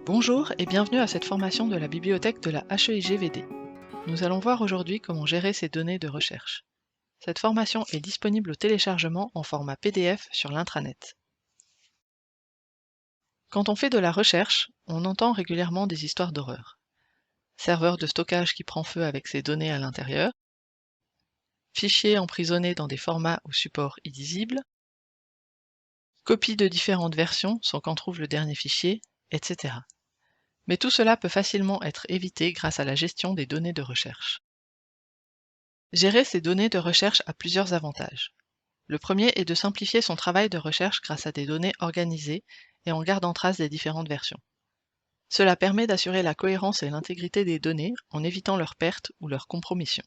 Bonjour et bienvenue à cette formation de la bibliothèque de la HEIGVD. Nous allons voir aujourd'hui comment gérer ces données de recherche. Cette formation est disponible au téléchargement en format PDF sur l'intranet. Quand on fait de la recherche, on entend régulièrement des histoires d'horreur. Serveur de stockage qui prend feu avec ses données à l'intérieur, fichiers emprisonnés dans des formats ou supports illisibles, copies de différentes versions sans qu'on trouve le dernier fichier, etc. Mais tout cela peut facilement être évité grâce à la gestion des données de recherche. Gérer ces données de recherche a plusieurs avantages. Le premier est de simplifier son travail de recherche grâce à des données organisées et en gardant trace des différentes versions. Cela permet d'assurer la cohérence et l'intégrité des données en évitant leur perte ou leur compromission.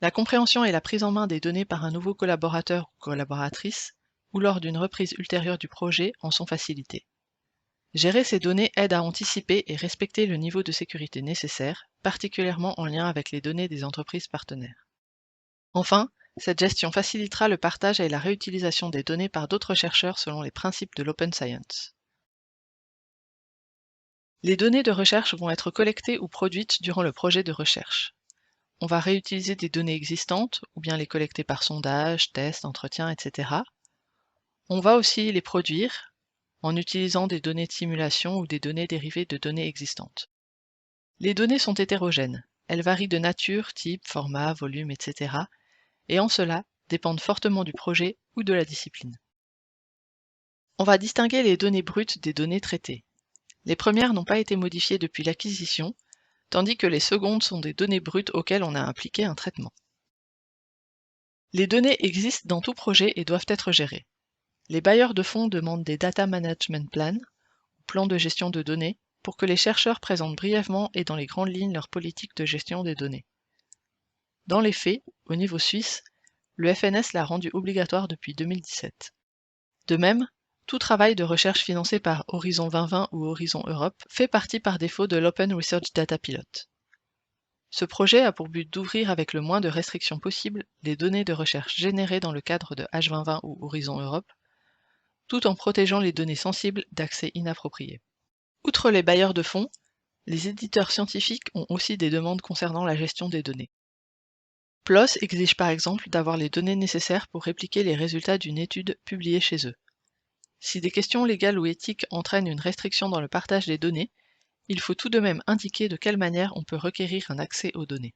La compréhension et la prise en main des données par un nouveau collaborateur ou collaboratrice ou lors d'une reprise ultérieure du projet en sont facilitées. Gérer ces données aide à anticiper et respecter le niveau de sécurité nécessaire, particulièrement en lien avec les données des entreprises partenaires. Enfin, cette gestion facilitera le partage et la réutilisation des données par d'autres chercheurs selon les principes de l'Open Science. Les données de recherche vont être collectées ou produites durant le projet de recherche. On va réutiliser des données existantes ou bien les collecter par sondage, test, entretien, etc. On va aussi les produire en utilisant des données de simulation ou des données dérivées de données existantes. Les données sont hétérogènes, elles varient de nature, type, format, volume, etc. et en cela dépendent fortement du projet ou de la discipline. On va distinguer les données brutes des données traitées. Les premières n'ont pas été modifiées depuis l'acquisition, tandis que les secondes sont des données brutes auxquelles on a appliqué un traitement. Les données existent dans tout projet et doivent être gérées. Les bailleurs de fonds demandent des Data Management Plans, ou plans de gestion de données, pour que les chercheurs présentent brièvement et dans les grandes lignes leur politique de gestion des données. Dans les faits, au niveau suisse, le FNS l'a rendu obligatoire depuis 2017. De même, tout travail de recherche financé par Horizon 2020 ou Horizon Europe fait partie par défaut de l'Open Research Data Pilot. Ce projet a pour but d'ouvrir avec le moins de restrictions possible les données de recherche générées dans le cadre de H2020 ou Horizon Europe, tout en protégeant les données sensibles d'accès inapproprié. Outre les bailleurs de fonds, les éditeurs scientifiques ont aussi des demandes concernant la gestion des données. PLOS exige par exemple d'avoir les données nécessaires pour répliquer les résultats d'une étude publiée chez eux. Si des questions légales ou éthiques entraînent une restriction dans le partage des données, il faut tout de même indiquer de quelle manière on peut requérir un accès aux données.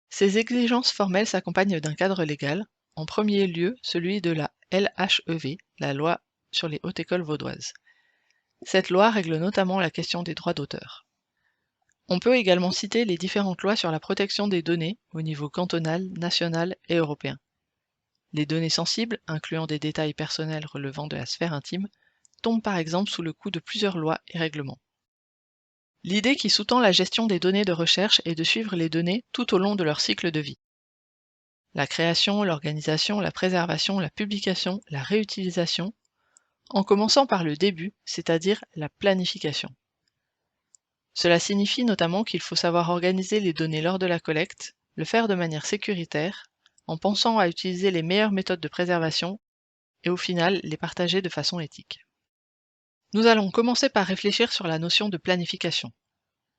Ces exigences formelles s'accompagnent d'un cadre légal, en premier lieu celui de la LHEV, la loi sur les hautes écoles vaudoises. Cette loi règle notamment la question des droits d'auteur. On peut également citer les différentes lois sur la protection des données au niveau cantonal, national et européen. Les données sensibles, incluant des détails personnels relevant de la sphère intime, tombent par exemple sous le coup de plusieurs lois et règlements. L'idée qui sous-tend la gestion des données de recherche est de suivre les données tout au long de leur cycle de vie. La création, l'organisation, la préservation, la publication, la réutilisation, en commençant par le début, c'est-à-dire la planification. Cela signifie notamment qu'il faut savoir organiser les données lors de la collecte, le faire de manière sécuritaire, en pensant à utiliser les meilleures méthodes de préservation et au final les partager de façon éthique. Nous allons commencer par réfléchir sur la notion de planification.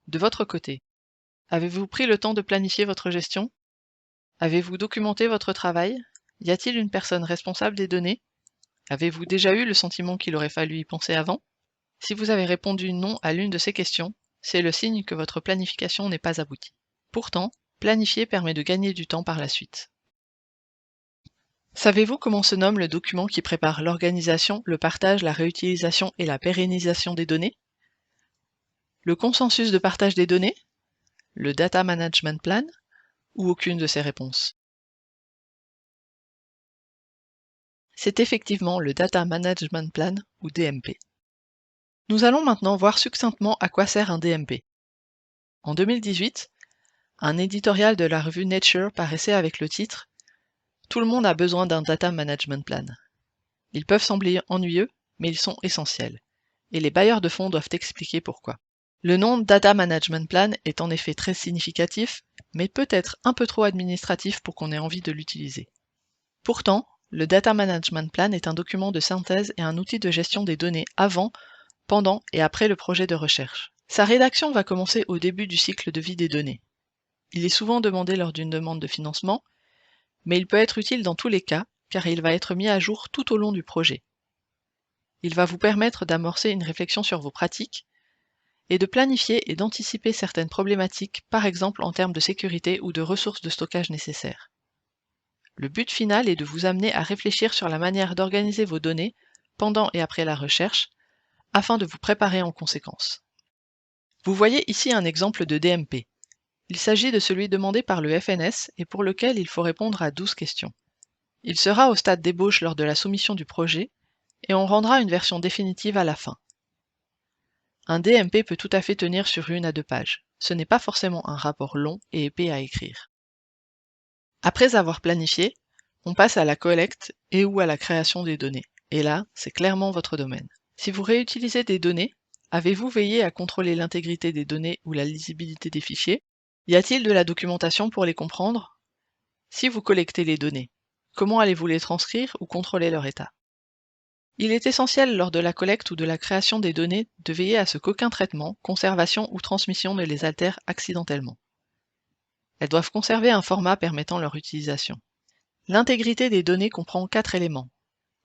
De votre côté, avez-vous pris le temps de planifier votre gestion? Avez-vous documenté votre travail? Y a-t-il une personne responsable des données? Avez-vous déjà eu le sentiment qu'il aurait fallu y penser avant? Si vous avez répondu non à l'une de ces questions, c'est le signe que votre planification n'est pas aboutie. Pourtant, planifier permet de gagner du temps par la suite. Savez-vous comment se nomme le document qui prépare l'organisation, le partage, la réutilisation et la pérennisation des données? Le consensus de partage des données? Le Data Management Plan? Ou aucune de ces réponses? C'est effectivement le Data Management Plan ou DMP. Nous allons maintenant voir succinctement à quoi sert un DMP. En 2018, un éditorial de la revue Nature paraissait avec le titre « Tout le monde a besoin d'un Data Management Plan ». Ils peuvent sembler ennuyeux, mais ils sont essentiels, et les bailleurs de fonds doivent expliquer pourquoi. Le nom Data Management Plan est en effet très significatif, mais peut-être un peu trop administratif pour qu'on ait envie de l'utiliser. Pourtant, le Data Management Plan est un document de synthèse et un outil de gestion des données avant, pendant et après le projet de recherche. Sa rédaction va commencer au début du cycle de vie des données. Il est souvent demandé lors d'une demande de financement, mais il peut être utile dans tous les cas, car il va être mis à jour tout au long du projet. Il va vous permettre d'amorcer une réflexion sur vos pratiques et de planifier et d'anticiper certaines problématiques, par exemple en termes de sécurité ou de ressources de stockage nécessaires. Le but final est de vous amener à réfléchir sur la manière d'organiser vos données pendant et après la recherche, afin de vous préparer en conséquence. Vous voyez ici un exemple de DMP. Il s'agit de celui demandé par le FNS et pour lequel il faut répondre à 12 questions. Il sera au stade d'ébauche lors de la soumission du projet et on rendra une version définitive à la fin. Un DMP peut tout à fait tenir sur 1 à 2 pages. Ce n'est pas forcément un rapport long et épais à écrire. Après avoir planifié, on passe à la collecte et ou à la création des données. Et là, c'est clairement votre domaine. Si vous réutilisez des données, avez-vous veillé à contrôler l'intégrité des données ou la lisibilité des fichiers? Y a-t-il de la documentation pour les comprendre? Si vous collectez les données, comment allez-vous les transcrire ou contrôler leur état? Il est essentiel lors de la collecte ou de la création des données de veiller à ce qu'aucun traitement, conservation ou transmission ne les altère accidentellement. Elles doivent conserver un format permettant leur utilisation. L'intégrité des données comprend 4 éléments: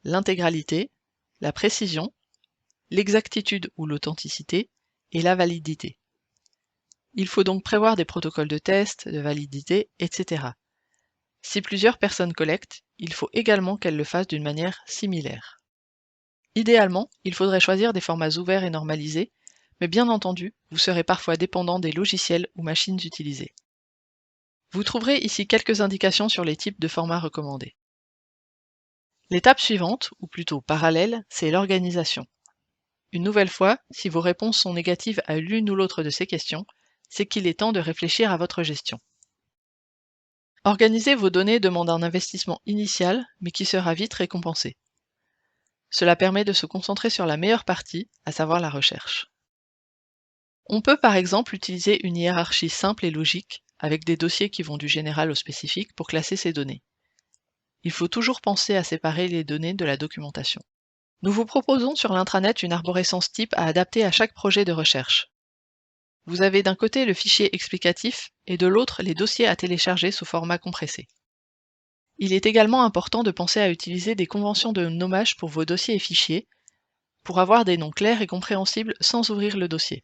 l'intégralité, la précision, l'exactitude ou l'authenticité et la validité. Il faut donc prévoir des protocoles de test, de validité, etc. Si plusieurs personnes collectent, il faut également qu'elles le fassent d'une manière similaire. Idéalement, il faudrait choisir des formats ouverts et normalisés, mais bien entendu, vous serez parfois dépendant des logiciels ou machines utilisées. Vous trouverez ici quelques indications sur les types de formats recommandés. L'étape suivante, ou plutôt parallèle, c'est l'organisation. Une nouvelle fois, si vos réponses sont négatives à l'une ou l'autre de ces questions, c'est qu'il est temps de réfléchir à votre gestion. Organiser vos données demande un investissement initial, mais qui sera vite récompensé. Cela permet de se concentrer sur la meilleure partie, à savoir la recherche. On peut par exemple utiliser une hiérarchie simple et logique, avec des dossiers qui vont du général au spécifique pour classer ces données. Il faut toujours penser à séparer les données de la documentation. Nous vous proposons sur l'intranet une arborescence type à adapter à chaque projet de recherche. Vous avez d'un côté le fichier explicatif et de l'autre les dossiers à télécharger sous format compressé. Il est également important de penser à utiliser des conventions de nommage pour vos dossiers et fichiers, pour avoir des noms clairs et compréhensibles sans ouvrir le dossier.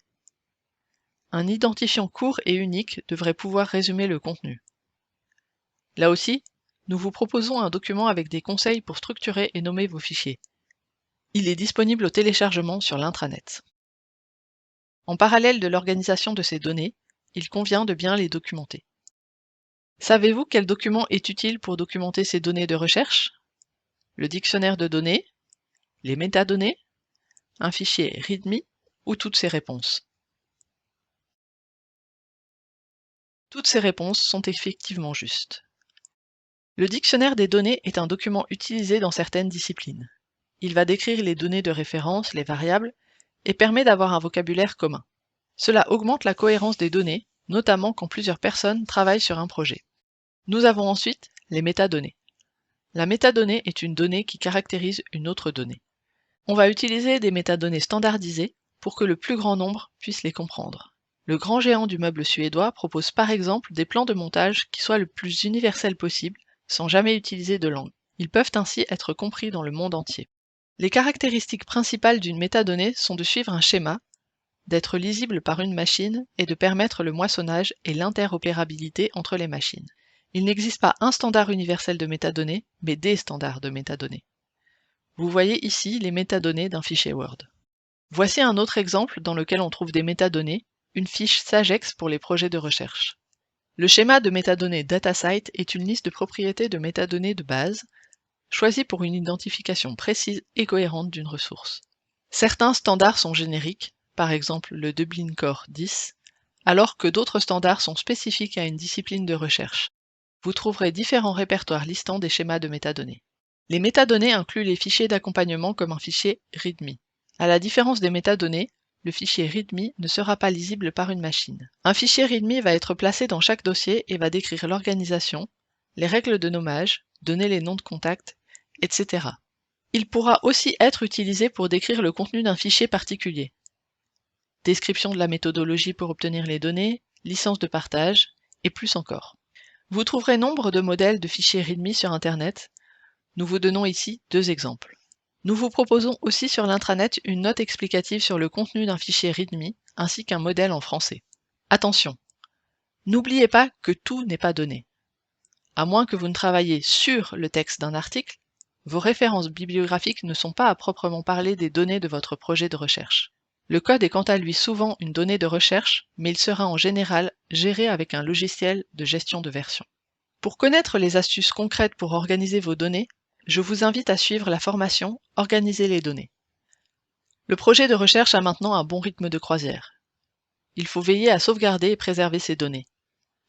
Un identifiant court et unique devrait pouvoir résumer le contenu. Là aussi, nous vous proposons un document avec des conseils pour structurer et nommer vos fichiers. Il est disponible au téléchargement sur l'intranet. En parallèle de l'organisation de ces données, il convient de bien les documenter. Savez-vous quel document est utile pour documenter ces données de recherche? Le dictionnaire de données, les métadonnées, un fichier README ou toutes ces réponses? Toutes ces réponses sont effectivement justes. Le dictionnaire des données est un document utilisé dans certaines disciplines. Il va décrire les données de référence, les variables, et permet d'avoir un vocabulaire commun. Cela augmente la cohérence des données, notamment quand plusieurs personnes travaillent sur un projet. Nous avons ensuite les métadonnées. La métadonnée est une donnée qui caractérise une autre donnée. On va utiliser des métadonnées standardisées pour que le plus grand nombre puisse les comprendre. Le grand géant du meuble suédois propose par exemple des plans de montage qui soient le plus universels possible, sans jamais utiliser de langue. Ils peuvent ainsi être compris dans le monde entier. Les caractéristiques principales d'une métadonnée sont de suivre un schéma, d'être lisible par une machine et de permettre le moissonnage et l'interopérabilité entre les machines. Il n'existe pas un standard universel de métadonnées, mais des standards de métadonnées. Vous voyez ici les métadonnées d'un fichier Word. Voici un autre exemple dans lequel on trouve des métadonnées, une fiche SAGEX pour les projets de recherche. Le schéma de métadonnées DataSite est une liste de propriétés de métadonnées de base, choisies pour une identification précise et cohérente d'une ressource. Certains standards sont génériques, par exemple le Dublin Core 10, alors que d'autres standards sont spécifiques à une discipline de recherche. Vous trouverez différents répertoires listant des schémas de métadonnées. Les métadonnées incluent les fichiers d'accompagnement comme un fichier README. À la différence des métadonnées, le fichier README ne sera pas lisible par une machine. Un fichier README va être placé dans chaque dossier et va décrire l'organisation, les règles de nommage, donner les noms de contact, etc. Il pourra aussi être utilisé pour décrire le contenu d'un fichier particulier. Description de la méthodologie pour obtenir les données, licence de partage, et plus encore. Vous trouverez nombre de modèles de fichiers README sur Internet. Nous vous donnons ici 2 exemples. Nous vous proposons aussi sur l'intranet une note explicative sur le contenu d'un fichier README, ainsi qu'un modèle en français. Attention! N'oubliez pas que tout n'est pas donné. À moins que vous ne travailliez sur le texte d'un article, vos références bibliographiques ne sont pas à proprement parler des données de votre projet de recherche. Le code est quant à lui souvent une donnée de recherche, mais il sera en général géré avec un logiciel de gestion de version. Pour connaître les astuces concrètes pour organiser vos données, je vous invite à suivre la formation « Organiser les données ». Le projet de recherche a maintenant un bon rythme de croisière. Il faut veiller à sauvegarder et préserver ces données.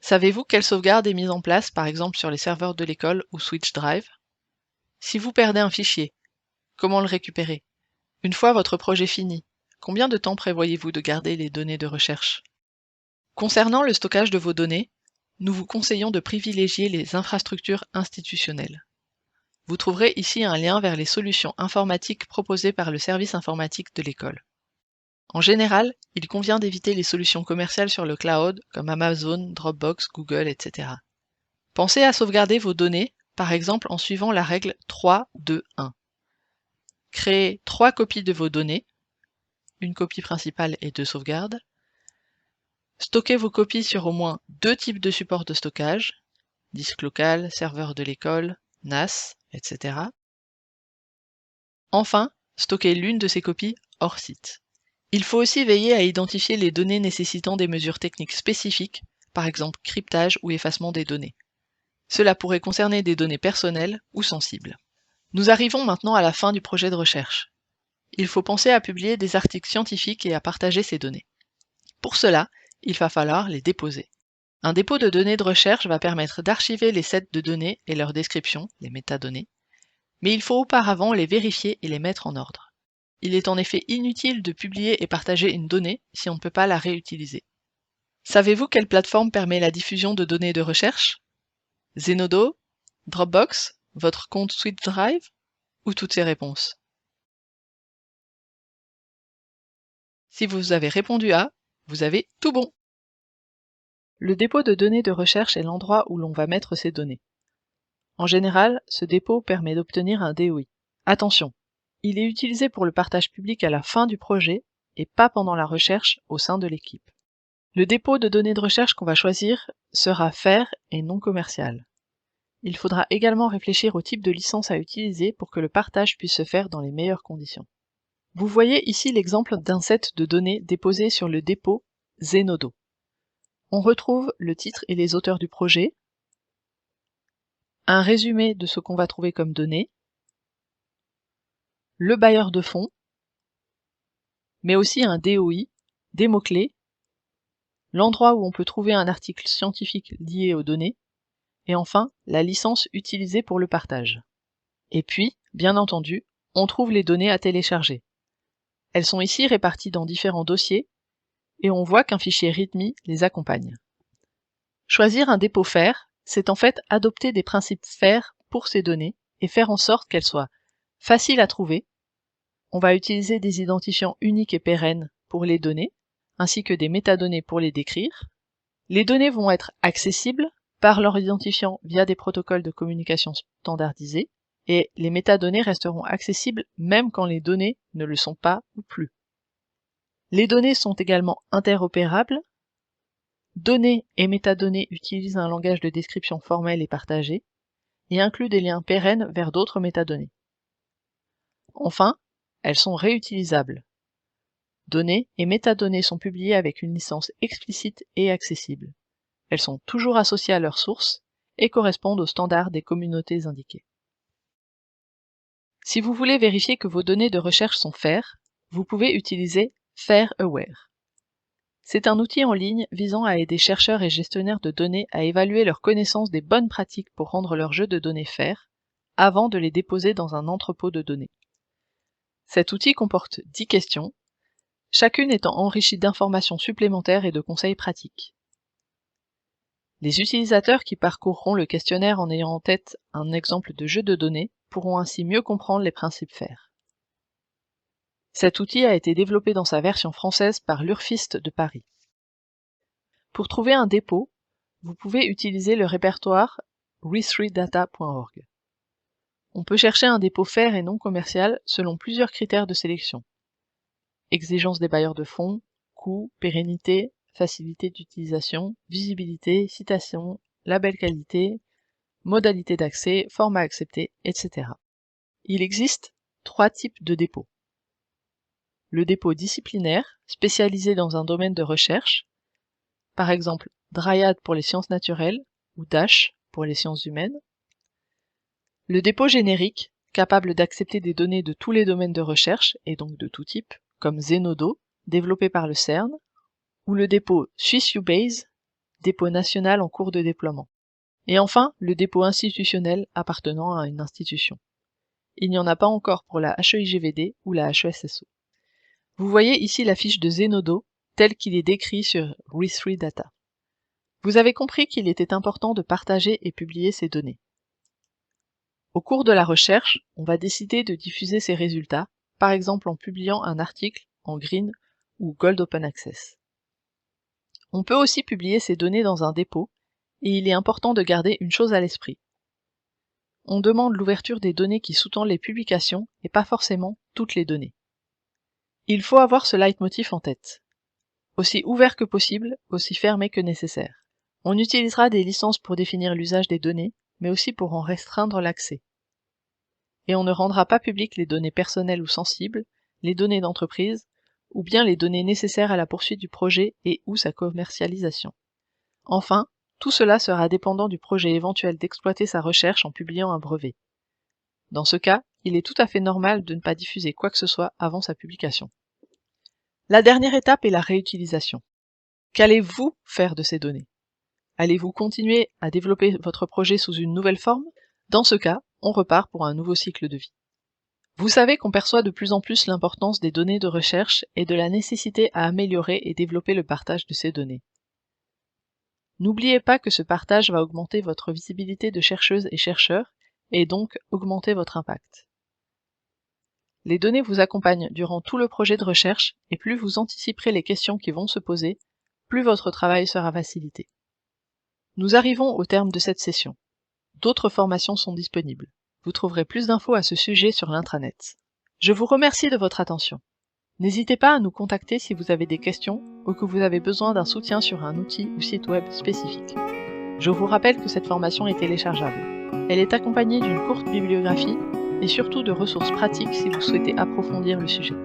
Savez-vous quelle sauvegarde est mise en place, par exemple sur les serveurs de l'école ou Switch Drive? Si vous perdez un fichier, comment le récupérer? Une fois votre projet fini, combien de temps prévoyez-vous de garder les données de recherche? Concernant le stockage de vos données, nous vous conseillons de privilégier les infrastructures institutionnelles. Vous trouverez ici un lien vers les solutions informatiques proposées par le service informatique de l'école. En général, il convient d'éviter les solutions commerciales sur le cloud comme Amazon, Dropbox, Google, etc. Pensez à sauvegarder vos données, par exemple en suivant la règle 3-2-1. Créez 3 copies de vos données, une copie principale et 2 sauvegardes. Stockez vos copies sur au moins 2 types de supports de stockage, disque local, serveur de l'école, NAS, etc. Enfin, stockez l'une de ces copies hors site. Il faut aussi veiller à identifier les données nécessitant des mesures techniques spécifiques, par exemple cryptage ou effacement des données. Cela pourrait concerner des données personnelles ou sensibles. Nous arrivons maintenant à la fin du projet de recherche. Il faut penser à publier des articles scientifiques et à partager ces données. Pour cela, il va falloir les déposer. Un dépôt de données de recherche va permettre d'archiver les sets de données et leurs descriptions, les métadonnées, mais il faut auparavant les vérifier et les mettre en ordre. Il est en effet inutile de publier et partager une donnée si on ne peut pas la réutiliser. Savez-vous quelle plateforme permet la diffusion de données de recherche? Zenodo? Dropbox? Votre compte Switch Drive? Ou toutes ces réponses? Si vous avez répondu à, vous avez tout bon! Le dépôt de données de recherche est l'endroit où l'on va mettre ces données. En général, ce dépôt permet d'obtenir un DOI. Attention, il est utilisé pour le partage public à la fin du projet et pas pendant la recherche au sein de l'équipe. Le dépôt de données de recherche qu'on va choisir sera faire et non commercial. Il faudra également réfléchir au type de licence à utiliser pour que le partage puisse se faire dans les meilleures conditions. Vous voyez ici l'exemple d'un set de données déposé sur le dépôt Zenodo. On retrouve le titre et les auteurs du projet, un résumé de ce qu'on va trouver comme données, le bailleur de fonds, mais aussi un DOI, des mots-clés, l'endroit où on peut trouver un article scientifique lié aux données, et enfin la licence utilisée pour le partage. Et puis, bien entendu, on trouve les données à télécharger. Elles sont ici réparties dans différents dossiers, et on voit qu'un fichier README les accompagne. Choisir un dépôt FAIR, c'est en fait adopter des principes FAIR pour ces données et faire en sorte qu'elles soient faciles à trouver. On va utiliser des identifiants uniques et pérennes pour les données, ainsi que des métadonnées pour les décrire. Les données vont être accessibles par leur identifiant via des protocoles de communication standardisés, et les métadonnées resteront accessibles même quand les données ne le sont pas ou plus. Les données sont également interopérables. Données et métadonnées utilisent un langage de description formel et partagé, et incluent des liens pérennes vers d'autres métadonnées. Enfin, elles sont réutilisables. Données et métadonnées sont publiées avec une licence explicite et accessible. Elles sont toujours associées à leur source et correspondent aux standards des communautés indiquées. Si vous voulez vérifier que vos données de recherche sont FAIR, vous pouvez utiliser FAIRaware. C'est un outil en ligne visant à aider chercheurs et gestionnaires de données à évaluer leur connaissance des bonnes pratiques pour rendre leurs jeux de données FAIR avant de les déposer dans un entrepôt de données. Cet outil comporte 10 questions, chacune étant enrichie d'informations supplémentaires et de conseils pratiques. Les utilisateurs qui parcourront le questionnaire en ayant en tête un exemple de jeu de données pourront ainsi mieux comprendre les principes FAIR. Cet outil a été développé dans sa version française par l'URFIST de Paris. Pour trouver un dépôt, vous pouvez utiliser le répertoire re3data.org. On peut chercher un dépôt FAIR et non commercial selon plusieurs critères de sélection. Exigences des bailleurs de fonds, coût, pérennité, facilité d'utilisation, visibilité, citation, label qualité, modalité d'accès, format accepté, etc. Il existe 3 types de dépôts. Le dépôt disciplinaire, spécialisé dans un domaine de recherche, par exemple Dryad pour les sciences naturelles ou Dash pour les sciences humaines. Le dépôt générique, capable d'accepter des données de tous les domaines de recherche et donc de tout type, comme Zenodo, développé par le CERN, ou le dépôt SwissUBase, dépôt national en cours de déploiement. Et enfin, le dépôt institutionnel appartenant à une institution. Il n'y en a pas encore pour la HEIGVD ou la HESSO. Vous voyez ici la fiche de Zenodo, tel qu'il est décrit sur re3data. Vous avez compris qu'il était important de partager et publier ces données. Au cours de la recherche, on va décider de diffuser ces résultats, par exemple en publiant un article en Green ou Gold Open Access. On peut aussi publier ces données dans un dépôt, et il est important de garder une chose à l'esprit. On demande l'ouverture des données qui sous-tendent les publications et pas forcément toutes les données. Il faut avoir ce leitmotiv en tête. Aussi ouvert que possible, aussi fermé que nécessaire. On utilisera des licences pour définir l'usage des données, mais aussi pour en restreindre l'accès. Et on ne rendra pas publiques les données personnelles ou sensibles, les données d'entreprise, ou bien les données nécessaires à la poursuite du projet et ou sa commercialisation. Enfin, tout cela sera dépendant du projet éventuel d'exploiter sa recherche en publiant un brevet. Dans ce cas, il est tout à fait normal de ne pas diffuser quoi que ce soit avant sa publication. La dernière étape est la réutilisation. Qu'allez-vous faire de ces données? Allez-vous continuer à développer votre projet sous une nouvelle forme? Dans ce cas, on repart pour un nouveau cycle de vie. Vous savez qu'on perçoit de plus en plus l'importance des données de recherche et de la nécessité à améliorer et développer le partage de ces données. N'oubliez pas que ce partage va augmenter votre visibilité de chercheuse et chercheurs et donc augmenter votre impact. Les données vous accompagnent durant tout le projet de recherche et plus vous anticiperez les questions qui vont se poser, plus votre travail sera facilité. Nous arrivons au terme de cette session. D'autres formations sont disponibles. Vous trouverez plus d'infos à ce sujet sur l'intranet. Je vous remercie de votre attention. N'hésitez pas à nous contacter si vous avez des questions ou que vous avez besoin d'un soutien sur un outil ou site web spécifique. Je vous rappelle que cette formation est téléchargeable. Elle est accompagnée d'une courte bibliographie et surtout de ressources pratiques si vous souhaitez approfondir le sujet.